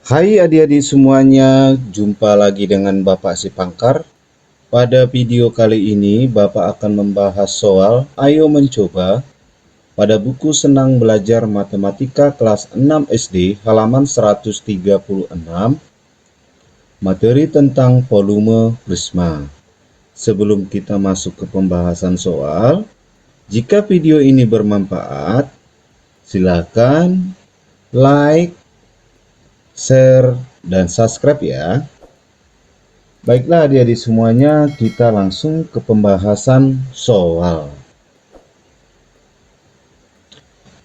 Hai adik-adik semuanya, jumpa lagi dengan Bapak Sipangkar. Pada video kali ini, Bapak akan membahas soal Ayo Mencoba pada buku Senang Belajar Matematika kelas 6 SD halaman 136, materi tentang volume prisma. Sebelum kita masuk ke pembahasan soal, jika video ini bermanfaat, silakan like, share, dan subscribe ya. Baiklah adik-adik semuanya, kita langsung ke pembahasan soal.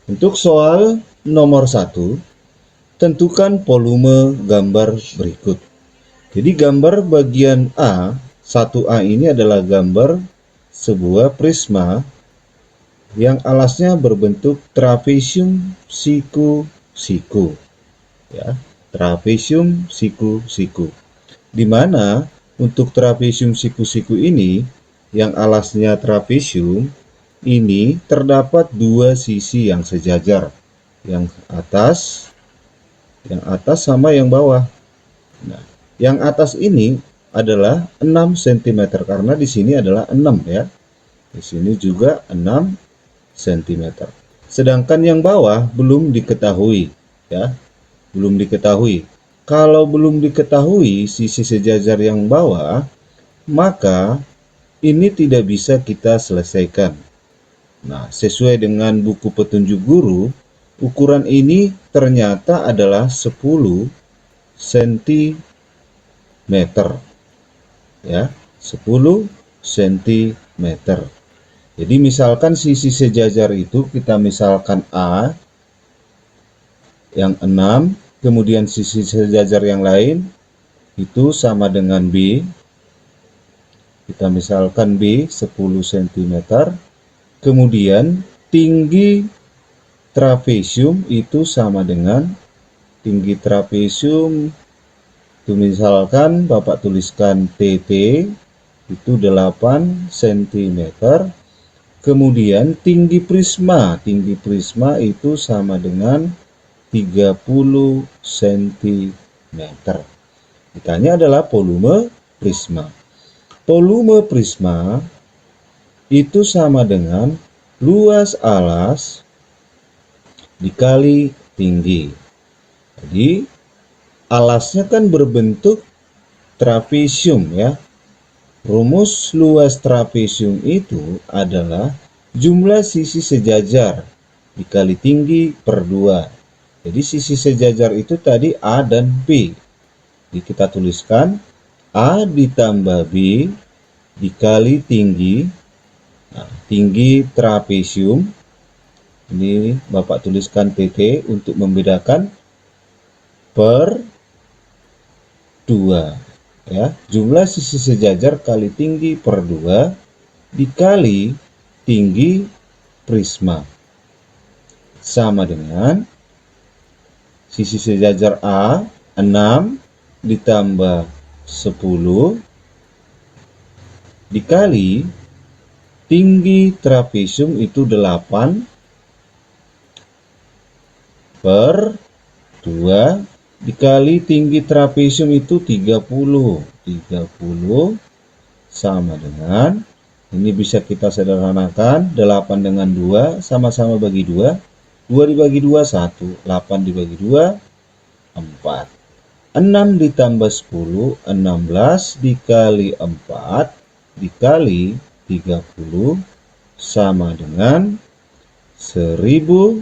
Untuk soal nomor 1, tentukan volume gambar berikut. Jadi gambar bagian A, 1A ini adalah gambar sebuah prisma yang alasnya berbentuk trapesium siku-siku. Ya, trapesium siku-siku. Di mana untuk trapesium siku-siku ini, yang alasnya trapesium, ini terdapat dua sisi yang sejajar. Yang atas sama yang bawah. Nah, yang atas ini adalah 6 cm karena di sini adalah 6 ya. Di sini juga 6 cm. Sedangkan yang bawah belum diketahui ya. Belum diketahui. Kalau belum diketahui sisi sejajar yang bawah, maka ini tidak bisa kita selesaikan. Nah, sesuai dengan buku petunjuk guru, ukuran ini ternyata adalah 10 cm. Ya, 10 cm. Jadi misalkan sisi sejajar itu kita misalkan A yang 6, kemudian sisi sejajar yang lain itu sama dengan B. Kita misalkan B 10 cm. Kemudian tinggi trapesium itu sama dengan tinggi trapesium itu misalkan Bapak tuliskan TT itu 8 cm. Kemudian tinggi prisma itu sama dengan 30 cm. Ditanya adalah volume prisma. Volume prisma itu sama dengan luas alas dikali tinggi. Jadi alasnya kan berbentuk trapesium ya. Rumus luas trapesium itu adalah jumlah sisi sejajar dikali tinggi per 2. Jadi sisi sejajar itu tadi A dan B. Jadi kita tuliskan A ditambah B dikali tinggi. Nah, tinggi trapesium ini Bapak tuliskan TT untuk membedakan per 2 ya. Jumlah sisi sejajar kali tinggi per 2 dikali tinggi prisma sama dengan sisi sejajar A 6 ditambah 10 dikali tinggi trapesium itu 8 per 2 dikali tinggi trapesium itu 30 sama dengan, ini bisa kita sederhanakan, 8 dengan 2 sama-sama bagi 2, 2 dibagi 2 1, 8 dibagi 2 4, 6 ditambah 10 16 dikali 4 dikali 30 sama dengan 1920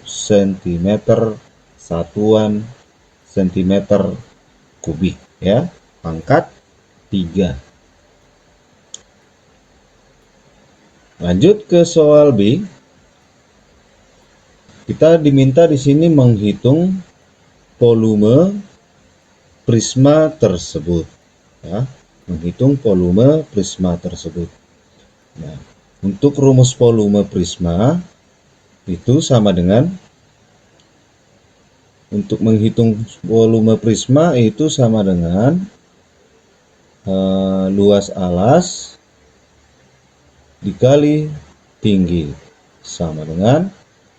cm satuan cm kubik ya, pangkat 3. Lanjut ke soal B. Kita diminta di sini menghitung volume prisma tersebut ya, menghitung volume prisma tersebut. Nah, untuk rumus volume prisma itu sama dengan, untuk menghitung volume prisma itu sama dengan luas alas dikali tinggi sama dengan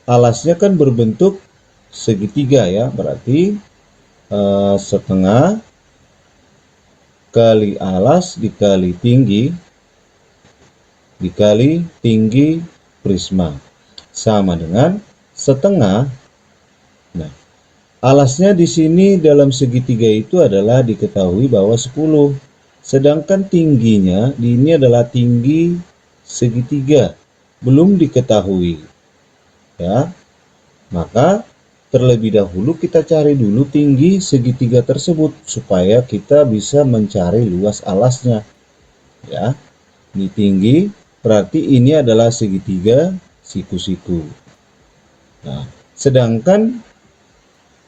alasnya kan berbentuk segitiga ya, berarti setengah kali alas dikali tinggi prisma sama dengan setengah. Nah, alasnya di sini dalam segitiga itu adalah diketahui bahwa 10. Sedangkan tingginya ini adalah tinggi segitiga, belum diketahui. Ya. Maka terlebih dahulu kita cari dulu tinggi segitiga tersebut supaya kita bisa mencari luas alasnya. Ya. Ini tinggi, berarti ini adalah segitiga siku-siku. Nah, sedangkan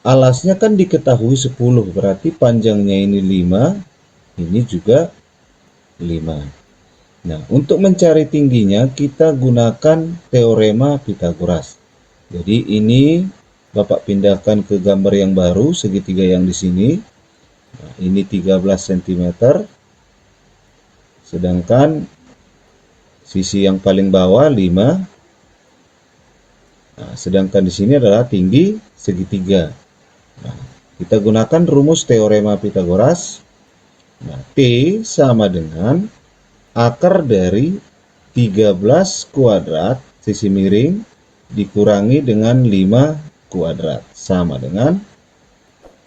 alasnya kan diketahui 10, berarti panjangnya ini 5, ini juga 5. Nah, untuk mencari tingginya kita gunakan teorema Pythagoras. Jadi ini Bapak pindahkan ke gambar yang baru, segitiga yang di sini. Nah, ini 13 cm. Sedangkan sisi yang paling bawah 5. Nah, sedangkan di sini adalah tinggi segitiga. Nah, kita gunakan rumus teorema Pythagoras. Nah, T sama dengan akar dari 13 kuadrat sisi miring dikurangi dengan 5 kuadrat sama dengan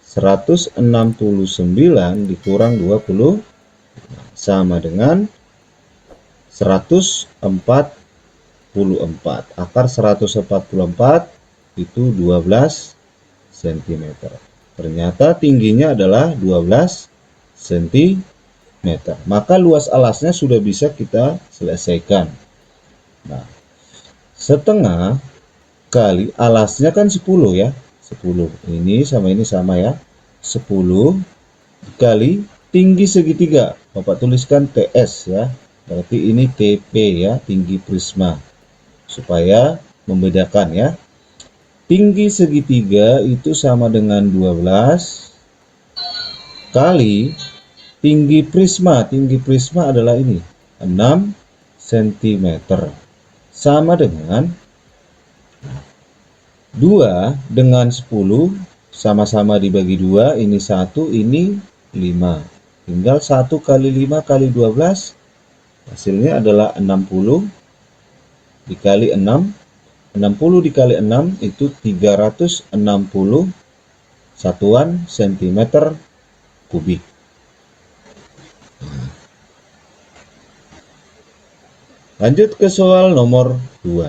169 dikurang 20 sama dengan 144. Akar 144 itu 12 cm. Ternyata tingginya adalah 12 cm. Maka luas alasnya sudah bisa kita selesaikan. Nah, setengah kali alasnya kan 10 ya. 10. Ini sama ya. 10 kali tinggi segitiga. Bapak tuliskan TS ya. Berarti ini TP ya, tinggi prisma. Supaya membedakan ya. Tinggi segitiga itu sama dengan 12 kali tinggi prisma. Tinggi prisma adalah ini, 6 cm. Sama dengan 2 dengan 10 sama-sama dibagi 2, ini 1, ini 5. Tinggal 1 kali 5 kali 12, hasilnya adalah 60 dikali 6. 60 dikali 6 itu 360 satuan cm kubik. Lanjut ke soal nomor 2.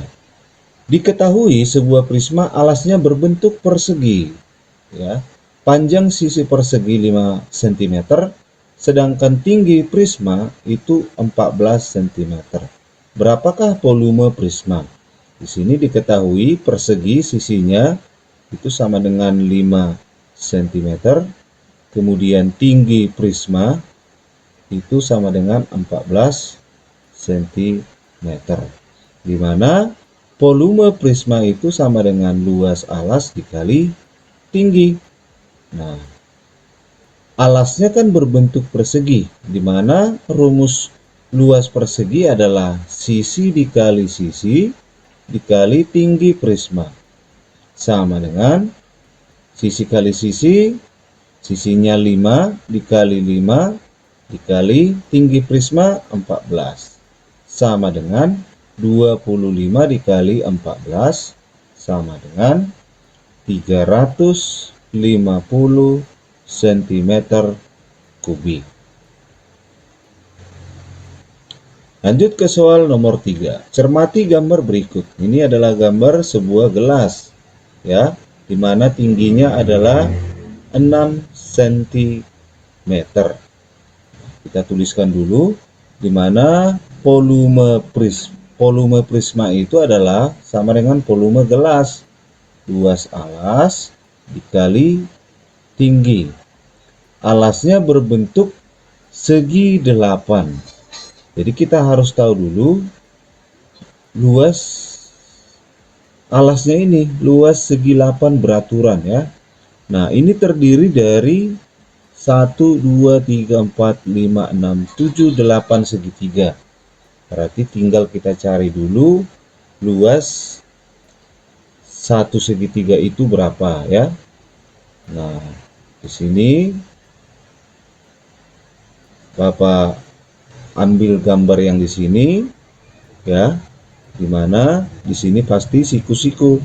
Diketahui sebuah prisma alasnya berbentuk persegi. Ya. Panjang sisi persegi 5 cm, sedangkan tinggi prisma itu 14 cm. Berapakah volume prisma? Di sini diketahui persegi sisinya itu sama dengan 5 cm, kemudian tinggi prisma itu sama dengan 14 cm, di mana volume prisma itu sama dengan luas alas dikali tinggi. Nah, alasnya kan berbentuk persegi, di mana rumus luas persegi adalah sisi dikali sisi dikali tinggi prisma. Sama dengan sisi kali sisi, sisinya 5 dikali 5 dikali tinggi prisma 14. Sama dengan 25 dikali 14 sama dengan 350 cm kubik. Lanjut ke soal nomor 3. Cermati gambar berikut. Ini adalah gambar sebuah gelas ya, di mana tingginya adalah 6 cm. Kita tuliskan dulu di mana volume prisma itu adalah sama dengan volume gelas. Luas alas dikali tinggi. Alasnya berbentuk segi 8. Jadi kita harus tahu dulu luas alasnya ini, luas segi 8 beraturan ya. Nah, ini terdiri dari 1, 2, 3, 4, 5, 6, 7, 8 segitiga. Berarti tinggal kita cari dulu luas satu segitiga itu berapa ya. Nah, di sini Bapak ambil gambar yang di sini ya, dimana di sini pasti siku-siku.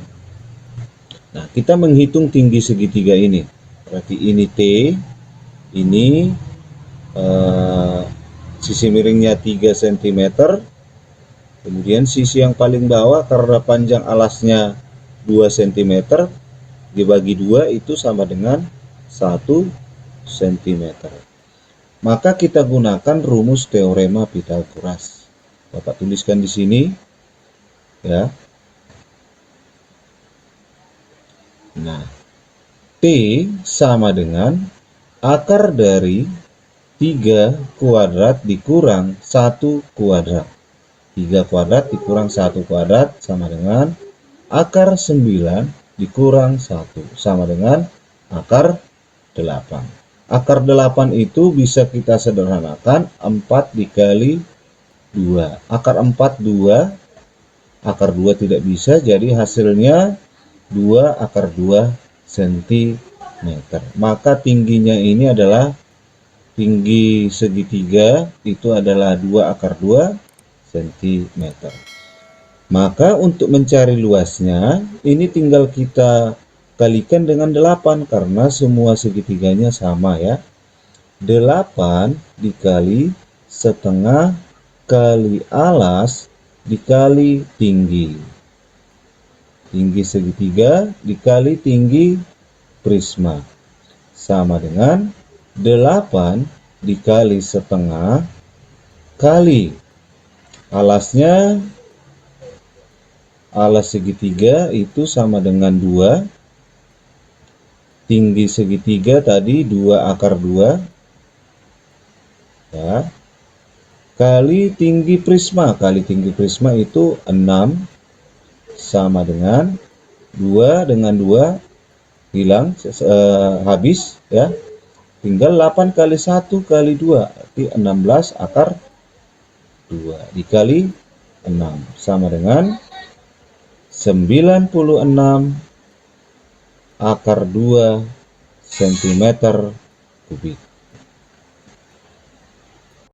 Nah, kita menghitung tinggi segitiga ini. Berarti ini T, ini sisi miringnya 3 cm. Kemudian sisi yang paling bawah karena panjang alasnya 2 cm dibagi 2 itu sama dengan 1 cm. Maka kita gunakan rumus teorema Pythagoras. Bapak tuliskan di sini ya. Nah, T sama dengan akar dari 3 kuadrat dikurang 1 kuadrat. 3 kuadrat dikurang 1 kuadrat sama dengan akar 9 dikurang 1 sama dengan akar 8. Akar 8 itu bisa kita sederhanakan 4 dikali 2. Akar 4 2. Akar 2 tidak bisa, jadi hasilnya 2 akar 2 cm. Maka tingginya ini adalah tinggi segitiga itu adalah 2 akar 2 cm. Maka untuk mencari luasnya ini tinggal kita kalikan dengan 8 karena semua segitiganya sama ya. 8 dikali setengah kali alas dikali tinggi. Tinggi segitiga dikali tinggi prisma sama dengan 8 dikali setengah kali alasnya, alas segitiga itu sama dengan 2, tinggi segitiga tadi 2 akar 2 ya, kali tinggi prisma. Kali tinggi prisma itu 6 sama dengan 2 dengan 2 hilang habis ya, tinggal 8 kali 1 kali 2 berarti 16 akar 2 dikali 6 sama dengan 96 akar 2 cm kubik.